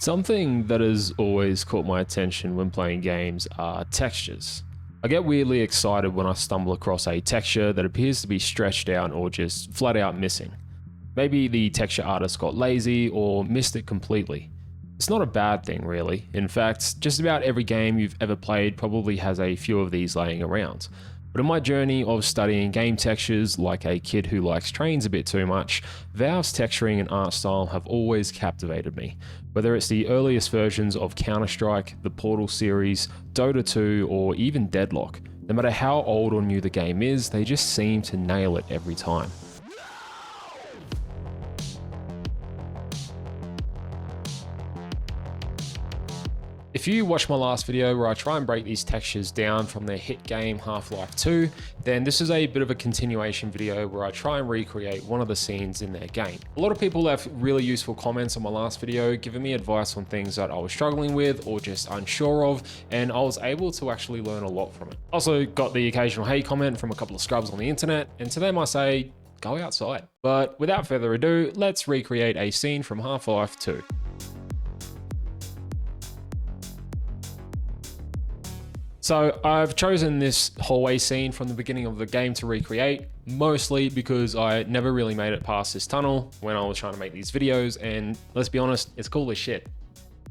Something that has always caught my attention when playing games are textures. I get weirdly excited when I stumble across a texture that appears to be stretched out or just flat out missing. Maybe the texture artist got lazy or missed it completely. It's not a bad thing really. In fact, just about every game you've ever played probably has a few of these laying around. But in my journey of studying game textures like a kid who likes trains a bit too much, Valve's texturing and art style have always captivated me. Whether it's the earliest versions of Counter-Strike, the Portal series, Dota 2, or even Deadlock, no matter how old or new the game is, they just seem to nail it every time. If you watched my last video where I try and break these textures down from their hit game Half-Life 2, then this is a bit of a continuation video where I try and recreate one of the scenes in their game. A lot of people left really useful comments on my last video giving me advice on things that I was struggling with or just unsure of, and I was able to actually learn a lot from it. Also got the occasional hate comment from a couple of scrubs on the internet, and to them I say, go outside. But without further ado, let's recreate a scene from Half-Life 2. So I've chosen this hallway scene from the beginning of the game to recreate, mostly because I never really made it past this tunnel when I was trying to make these videos, and let's be honest, it's cool as shit.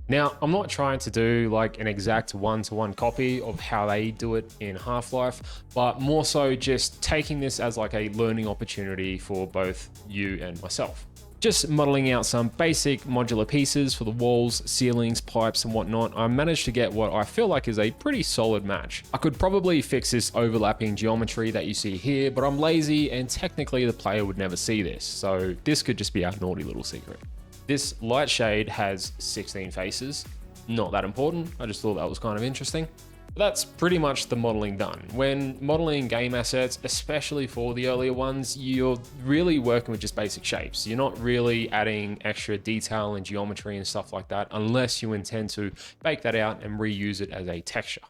Now, I'm not trying to do like an exact one-to-one copy of how they do it in Half-Life, but more so just taking this as like a learning opportunity for both you and myself. Just modeling out some basic modular pieces for the walls, ceilings, pipes and whatnot, I managed to get what I feel like is a pretty solid match. I could probably fix this overlapping geometry that you see here, but I'm lazy and technically the player would never see this, so this could just be our naughty little secret. This light shade has 16 faces. Not that important, I just thought that was kind of interesting. That's pretty much the modeling done. When modeling game assets, especially for the earlier ones, you're really working with just basic shapes. You're not really adding extra detail and geometry and stuff like that unless you intend to bake that out and reuse it as a texture.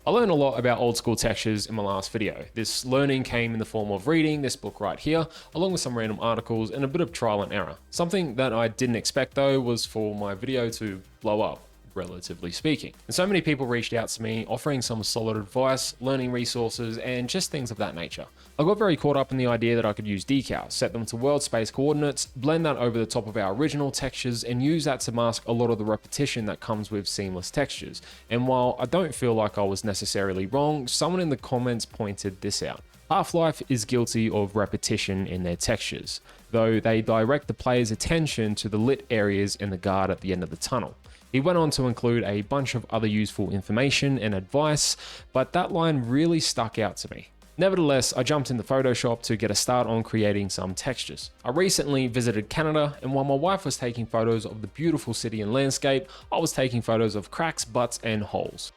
I learned a lot about old school textures in my last video. This learning came in the form of reading this book right here, along with some random articles and a bit of trial and error. Something that I didn't expect though was for my video to blow up, relatively speaking. And so many people reached out to me offering some solid advice, learning resources, and just things of that nature. I got very caught up in the idea that I could use decals, set them to world space coordinates, blend that over the top of our original textures, and use that to mask a lot of the repetition that comes with seamless textures. And while I don't feel like I was necessarily wrong, someone in the comments pointed this out. Half-Life is guilty of repetition in their textures, though they direct the player's attention to the lit areas in the guard at the end of the tunnel. He went on to include a bunch of other useful information and advice, but that line really stuck out to me. Nevertheless, I jumped into Photoshop to get a start on creating some textures. I recently visited Canada, and while my wife was taking photos of the beautiful city and landscape, I was taking photos of cracks, butts, and holes.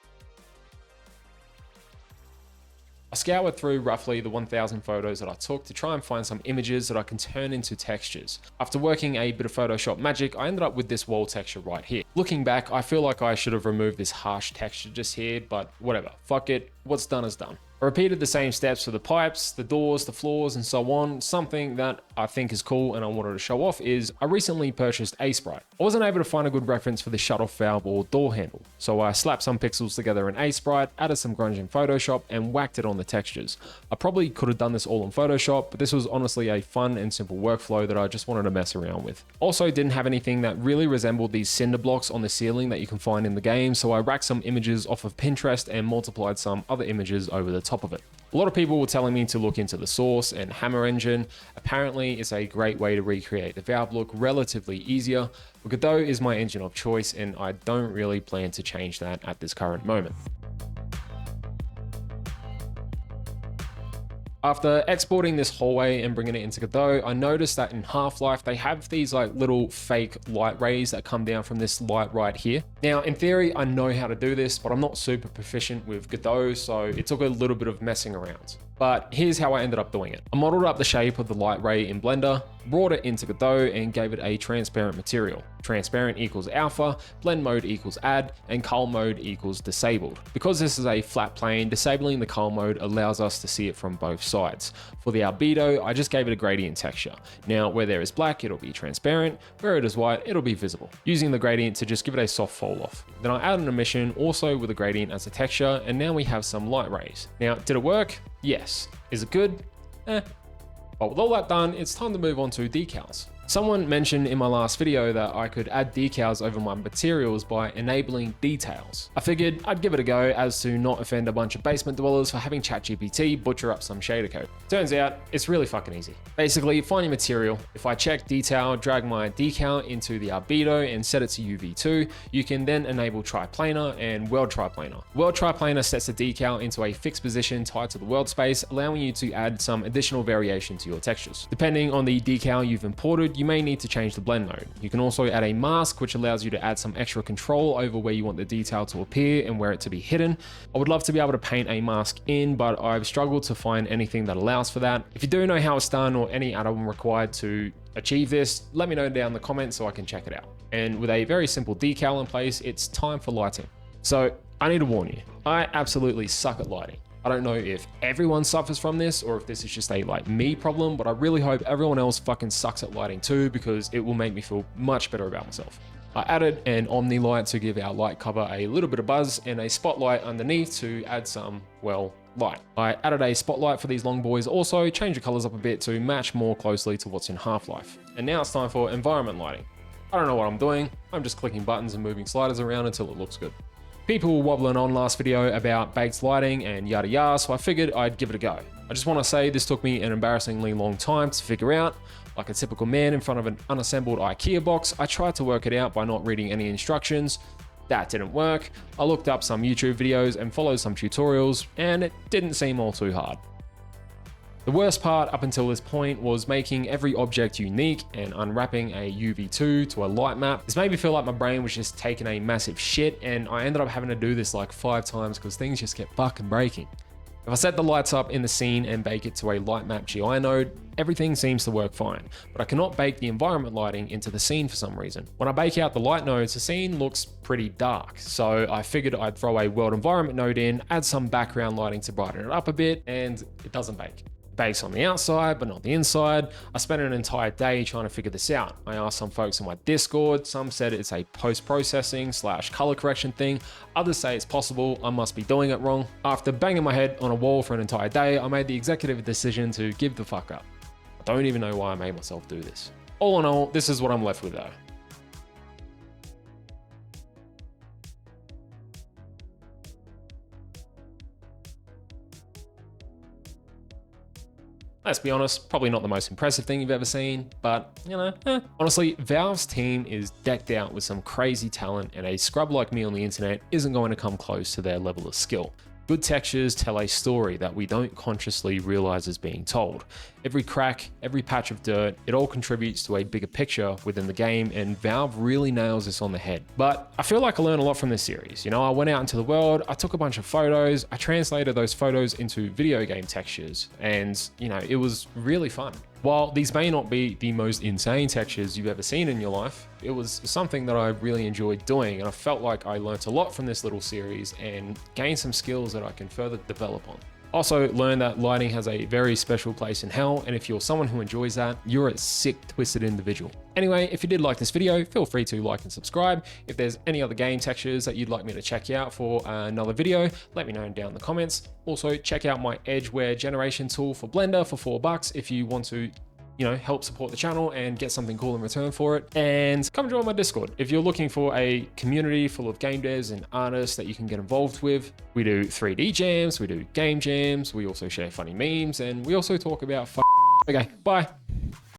I scoured through roughly the 1,000 photos that I took to try and find some images that I can turn into textures. After working a bit of Photoshop magic, I ended up with this wall texture right here. Looking back, I feel like I should have removed this harsh texture just here, but whatever, fuck it, what's done is done. I repeated the same steps for the pipes, the doors, the floors, and so on. Something that I think is cool and I wanted to show off is I recently purchased A-Sprite. I wasn't able to find a good reference for the shut-off valve or door handle, so I slapped some pixels together in A-Sprite, added some grunge in Photoshop, and whacked it on the textures. I probably could have done this all in Photoshop, but this was honestly a fun and simple workflow that I just wanted to mess around with. Also didn't have anything that really resembled these cinder blocks on the ceiling that you can find in the game, so I racked some images off of Pinterest and multiplied some other images over the top of it. A lot of people were telling me to look into the Source and Hammer engine. Apparently, it's a great way to recreate the Valve look relatively easier. But Godot is my engine of choice, and I don't really plan to change that at this current moment. After exporting this hallway and bringing it into Godot, I noticed that in Half-Life, they have these like little fake light rays that come down from this light right here. Now, in theory, I know how to do this, but I'm not super proficient with Godot, so it took a little bit of messing around. But here's how I ended up doing it. I modeled up the shape of the light ray in Blender, brought it into Godot and gave it a transparent material. Transparent equals alpha, blend mode equals add, and cull mode equals disabled. Because this is a flat plane, disabling the cull mode allows us to see it from both sides. For the albedo, I just gave it a gradient texture. Now, where there is black, it'll be transparent. Where it is white, it'll be visible. Using the gradient to just give it a soft fall off. Then I added an emission also with a gradient as a texture, and now we have some light rays. Now, did it work? Yes. Is it good? But with all that done, it's time to move on to decals. Someone mentioned in my last video that I could add decals over my materials by enabling details. I figured I'd give it a go as to not offend a bunch of basement dwellers for having ChatGPT butcher up some shader code. Turns out, it's really fucking easy. Basically, find your material. If I check detail, drag my decal into the albedo and set it to UV2, you can then enable triplanar and world triplanar. World triplanar sets the decal into a fixed position tied to the world space, allowing you to add some additional variation to your textures. Depending on the decal you've imported, you may need to change the blend mode. You can also add a mask, which allows you to add some extra control over where you want the detail to appear and where it to be hidden. I would love to be able to paint a mask in, but I've struggled to find anything that allows for that. If you do know how it's done or any add-on required to achieve this, let me know down in the comments so I can check it out. And with a very simple decal in place, it's time for lighting. So I need to warn you, I absolutely suck at lighting. I don't know if everyone suffers from this or if this is just a like me problem, but I really hope everyone else fucking sucks at lighting too, because it will make me feel much better about myself. I added an omni light to give our light cover a little bit of buzz and a spotlight underneath to add some, well, light. I added a spotlight for these long boys also, changed the colors up a bit to match more closely to what's in Half-Life. And now it's time for environment lighting. I don't know what I'm doing. I'm just clicking buttons and moving sliders around until it looks good. People were wobbling on last video about baked lighting and yada yada, so I figured I'd give it a go. I just want to say this took me an embarrassingly long time to figure out. Like a typical man in front of an unassembled IKEA box, I tried to work it out by not reading any instructions. That didn't work. I looked up some YouTube videos and followed some tutorials, and it didn't seem all too hard. The worst part up until this point was making every object unique and unwrapping a UV2 to a light map. This made me feel like my brain was just taking a massive shit, and I ended up having to do this like 5 times because things just kept fucking breaking. If I set the lights up in the scene and bake it to a light map GI node, everything seems to work fine, but I cannot bake the environment lighting into the scene for some reason. When I bake out the light nodes, the scene looks pretty dark, so I figured I'd throw a world environment node in, add some background lighting to brighten it up a bit, and it doesn't bake. Bakes on the outside, but not the inside. I spent an entire day trying to figure this out. I asked some folks in my Discord, some said it's a post-processing / color correction thing. Others say it's possible, I must be doing it wrong. After banging my head on a wall for an entire day, I made the executive decision to give the fuck up. I don't even know why I made myself do this. All in all, this is what I'm left with though. Let's be honest, probably not the most impressive thing you've ever seen, but you know, Honestly, Valve's team is decked out with some crazy talent, and a scrub like me on the internet isn't going to come close to their level of skill. Good textures tell a story that we don't consciously realize is being told. Every crack, every patch of dirt, it all contributes to a bigger picture within the game, and Valve really nails this on the head. But I feel like I learned a lot from this series. You know, I went out into the world, I took a bunch of photos, I translated those photos into video game textures, and you know, it was really fun. While these may not be the most insane textures you've ever seen in your life, it was something that I really enjoyed doing, and I felt like I learnt a lot from this little series and gained some skills that I can further develop on. Also learned that lighting has a very special place in hell, and if you're someone who enjoys that, you're a sick, twisted individual. Anyway, if you did like this video, feel free to like and subscribe. If there's any other game textures that you'd like me to check out for another video, let me know down in the comments. Also, check out my Edgeware generation tool for Blender for $4 if you want to, you know, help support the channel and get something cool in return for it. And come join my Discord. If you're looking for a community full of game devs and artists that you can get involved with, we do 3D jams, we do game jams, we also share funny memes, and we also talk about Okay, bye.